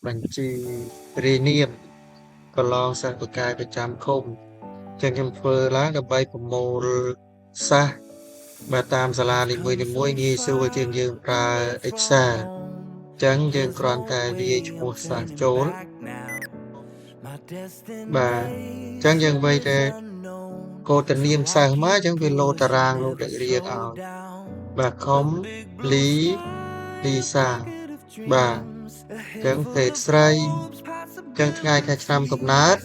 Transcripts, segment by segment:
បញ្ជីរាយនាមកន្លងសិស្សបកាយប្រចាំឃុំចឹងខ្ញុំធ្វើឡើងដើម្បីប្រមូលសាសបាទតាមសាលានីមួយៗងាយស្រួលជាងយើងប្រើ Excel ចឹងយើងគ្រាន់តែវាយឈ្មោះសាសចូលបាទចឹងយើងវាយតែកូដនាមសិស្សមកចឹងវាលោតតារាងលោកដាក់រៀងឲ្យបាទខុំលីសាបាទចឹងភេទស្រីចឹងថ្ងៃខែឆ្នាំកំណើត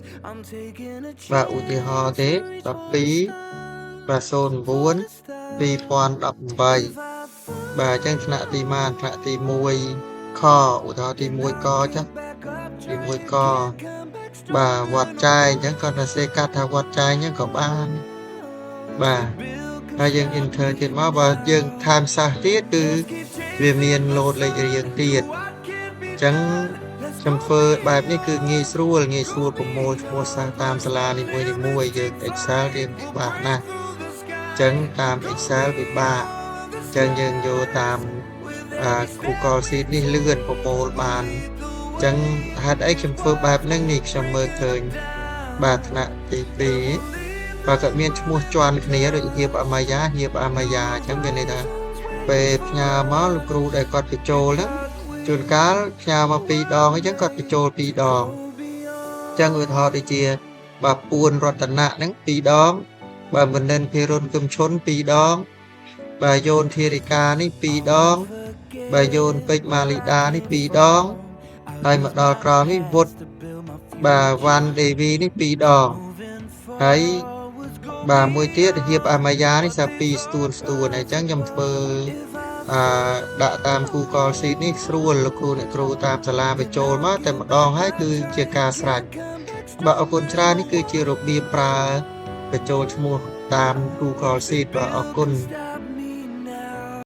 បាទឧទាហរណ៍ទេ12បាទ09 2018បាទចឹងថ្នាក់ទីម៉ានថ្នាក់ទី1ខឧទាហរណ៍ទី1កចឹងទី1កបាទវត្តចែងចឹងគាត់ទៅសេកាត់ថាវត្តចែងចឹងក៏បានបាទហើយយើង enter ទៀតមកបើយើងថែមសាសទៀតគឺវាមានលោតលេខរៀងទៀតចឹងខ្ញុំធ្វើបែបនេះគឺងាយស្រួលប្រមូលឈ្មោះសាសតាមសាលានីមួយៗយើង Excel រៀងពិបាកណាស់ចឹងតាម Excel ពិបាកចឹងយើងយកតាម Google Sheet នេះលឿនប្រមូលបានចឹងហេតុអីខ្ញុំធ្វើបែបហ្នឹងនេះខ្ញុំមើលឃើញបាទថ្នាក់ទី2បាទក៏មានឈ្មោះជាន់គ្នាដូចហៀបអាម៉ាយ៉ាចឹងមានន័យថាពេលផ្ញើមកលោកគ្រូដែលគាត់បញ្ចូលហ្នឹងជួនកាលផ្ញើមក2ដងអញ្ចឹងគាត់បញ្ចូល2ដងចឹងឧទាហរណ៍ដូចជាបាទពួនរតនៈហ្នឹង2ដងបាទមនិនភិរុនគឹមឈុន2ដងបាទយោនធារិកានេះ2ដងបាទយោនពេជ្រម៉ាលីដានេះ2ដងហើយមកដល់ក្រោមនេះវុទ្ធបាទវ៉ាន់ដេវីនេះ2ដងហើយបាទមួយទៀតហៀបអាម៉ាយ៉ានេះសា2ស្ទួនអញ្ចឹងខ្ញុំធ្វើដាក់តាម Google Sheet នេះស្រួលលោកគ្រូអ្នកគ្រូតាមសាលាបញ្ចូលមកតែម្ដងហើយគឺជាការស្រេចបាទអរគុណច្រើននេះគឺជារបៀបប្រើបញ្ចូលឈ្មោះតាម Google Sheet បាទអរគុណ